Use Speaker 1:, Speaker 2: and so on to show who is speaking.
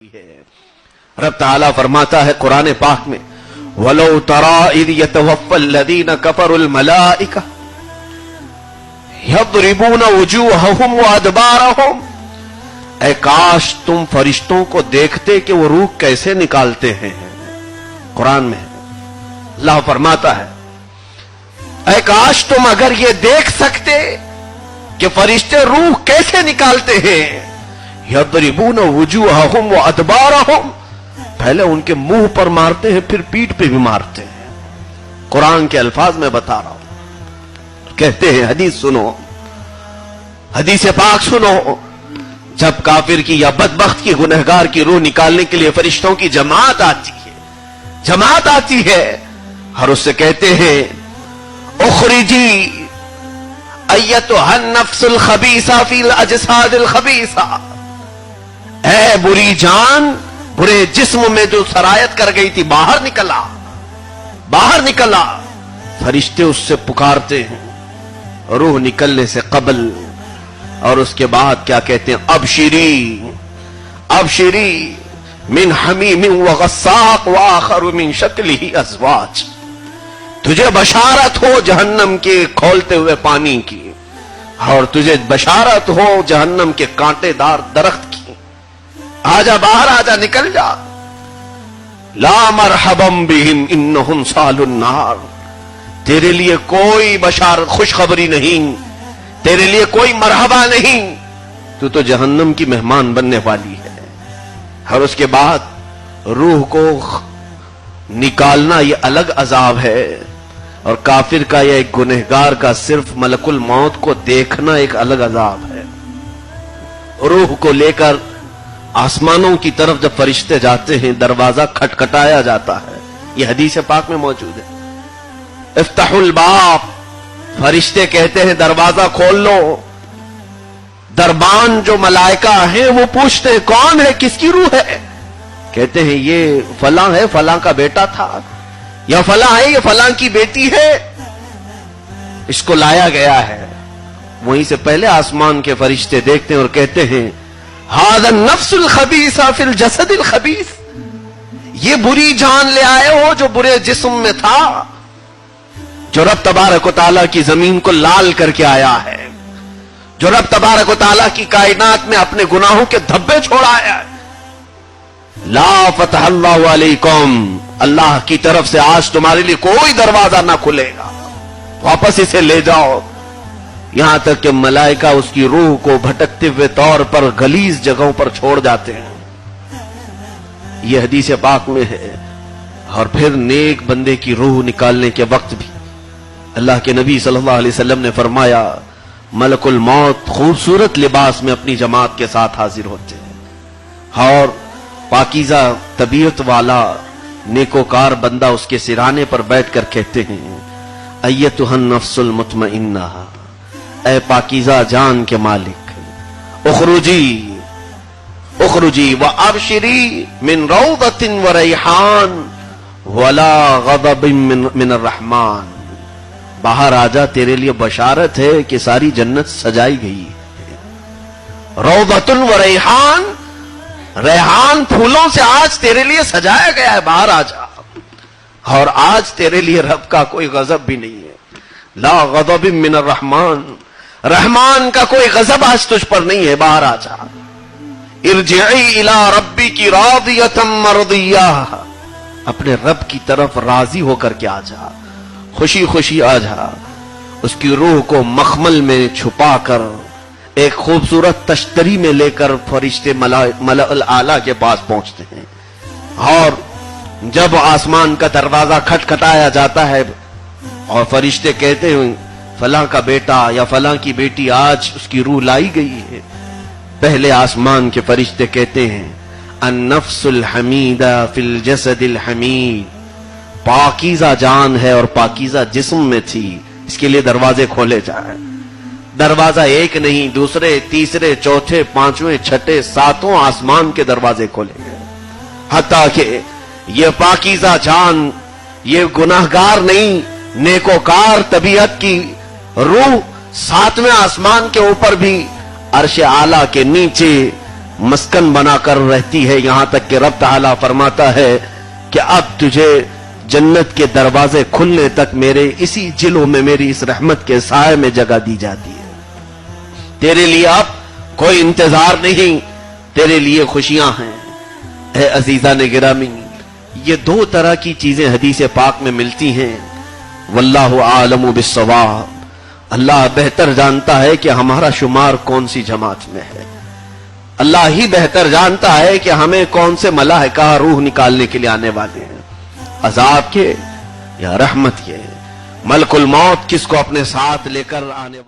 Speaker 1: رب تعالیٰ فرماتا ہے قرآن پاک میں وَلَوْ تَرَى إِذْ يَتَوَفَّى الَّذِينَ كَفَرُوا الْمَلَائِكَةَ يَضْرِبُونَ وُجُوهَهُمْ وَأَدْبَارَهُمْ اے کاش تم فرشتوں کو دیکھتے کہ وہ روح کیسے نکالتے ہیں. قرآن میں اللہ فرماتا ہے اے کاش تم اگر یہ دیکھ سکتے کہ فرشتے روح کیسے نکالتے ہیں. یضربون وجوہہم وادبارہم پہلے ان کے منہ پر مارتے ہیں پھر پیٹھ پہ بھی مارتے ہیں. قرآن کے الفاظ میں بتا رہا ہوں. کہتے ہیں حدیث سنو, حدیث پاک سنو. جب کافر کی یا بدبخت کی گنہگار کی روح نکالنے کے لیے فرشتوں کی جماعت آتی ہے اور اس سے کہتے ہیں اخرجی ایتھا النفس الخبیثہ فی الاجساد الخبیثہ, اے بری جان برے جسم میں جو سرایت کر گئی تھی باہر نکلا. فرشتے اس سے پکارتے ہیں روح نکلنے سے قبل, اور اس کے بعد کیا کہتے ہیں ابشری من حمیم وغساق وآخر من شکلہ ازواج, تجھے بشارت ہو جہنم کے کھولتے ہوئے پانی کی اور تجھے بشارت ہو جہنم کے کانٹے دار درخت کی. آجا باہر آجا نکل جا. لا مرحبا بہم انہم صالو النار, تیرے لیے کوئی بشارت خوشخبری نہیں, تیرے لیے کوئی مرحبا نہیں, تو جہنم کی مہمان بننے والی ہے. اور اس کے بعد روح کو نکالنا یہ الگ عذاب ہے, اور کافر کا یا ایک گنہگار کا صرف ملک الموت کو دیکھنا ایک الگ عذاب ہے. روح کو لے کر آسمانوں کی طرف جب فرشتے جاتے ہیں دروازہ کھٹکھٹایا جاتا ہے, یہ حدیث پاک میں موجود ہے. افتحوا الباب, فرشتے کہتے ہیں دروازہ کھول لو. دربان جو ملائکہ ہیں وہ پوچھتے ہیں کون ہے, کس کی روح ہے؟ کہتے ہیں یہ فلاں ہے, فلاں کا بیٹا تھا, یا فلاں ہے یہ فلاں کی بیٹی ہے, اس کو لایا گیا ہے. وہیں سے پہلے آسمان کے فرشتے دیکھتے ہیں اور کہتے ہیں ھذا النفس الخبیثہ فی الجسد الخبیث, یہ بری جان لے آئے ہو جو برے جسم میں تھا, جو رب تبارک و تعالیٰ کی زمین کو لال کر کے آیا ہے, جو رب تبارک و تعالیٰ کی کائنات میں اپنے گناہوں کے دھبے چھوڑا ہے. لا فتح اللہ علیکم, اللہ کی طرف سے آج تمہارے لیے کوئی دروازہ نہ کھلے گا, واپس اسے لے جاؤ. یہاں تک کہ ملائکہ اس کی روح کو بھٹکتے ہوئے طور پر غلیظ جگہوں پر چھوڑ جاتے ہیں. یہ حدیث پاک میں ہے. اور پھر نیک بندے کی روح نکالنے کے وقت بھی اللہ کے نبی صلی اللہ علیہ وسلم نے فرمایا ملک الموت خوبصورت لباس میں اپنی جماعت کے ساتھ حاضر ہوتے ہیں, اور پاکیزہ طبیعت والا نیکوکار بندہ اس کے سرانے پر بیٹھ کر کہتے ہیں ایتھا النفس المطمئنہ, اے پاکیزہ جان کے مالک, اخرجی وابشری من روضۃ وریحان ولا غضب من الرحمن, باہر آجا تیرے لیے بشارت ہے کہ ساری جنت سجائی گئی ہے. روضۃ وریحان, ریحان پھولوں سے آج تیرے لیے سجایا گیا ہے, باہر آجا. اور آج تیرے لیے رب کا کوئی غضب بھی نہیں ہے. لا غضب من الرحمن, رحمان کا کوئی غضب آج تجھ پر نہیں ہے, باہر آجا. ارجعی الی ربک راضیۃ مرضیہ, اپنے رب کی طرف راضی ہو کر کے آجا, خوشی خوشی آجا. اس کی روح کو مخمل میں چھپا کر ایک خوبصورت تشتری میں لے کر فرشتے ملأ الاعلیٰ کے پاس پہنچتے ہیں, اور جب آسمان کا دروازہ کھٹکھٹایا جاتا ہے اور فرشتے کہتے ہیں فلاں کا بیٹا یا فلاں کی بیٹی آج اس کی روح لائی گئی ہے, پہلے آسمان کے فرشتے کہتے ہیں النفس الحمیدہ فی الجسد الحمید, پاکیزہ جان ہے اور پاکیزہ جسم میں تھی, اس کے لیے دروازے کھولے جائیں. دروازہ ایک نہیں, دوسرے, تیسرے, چوتھے, پانچویں, چھٹے, ساتوں آسمان کے دروازے کھولے گئے, حتیٰ کہ یہ پاکیزہ جان, یہ گناہگار نہیں, نیکوکار طبیعت کی روح 7ویں آسمان کے اوپر بھی عرش اعلیٰ کے نیچے مسکن بنا کر رہتی ہے، یہاں تک کہ رب تعالیٰ فرماتا ہے کہ اب تجھے جنت کے دروازے کھلنے تک میرے اسی جلو میں، میری اس رحمت کے سائے میں جگہ دی جاتی ہے. تیرے لیے اب کوئی انتظار نہیں، تیرے لیے خوشیاں ہیں. اے عزیزان گرامی، یہ دو طرح کی چیزیں حدیث پاک میں ملتی ہیں. واللہ عالم بالصواب، اللہ بہتر جانتا ہے کہ ہمارا شمار کون سی جماعت میں ہے. اللہ ہی بہتر جانتا ہے کہ ہمیں کون سے ملائکہ روح نکالنے کے لیے آنے والے ہیں، عذاب کے یا رحمت کے. ملک الموت کس کو اپنے ساتھ لے کر آنے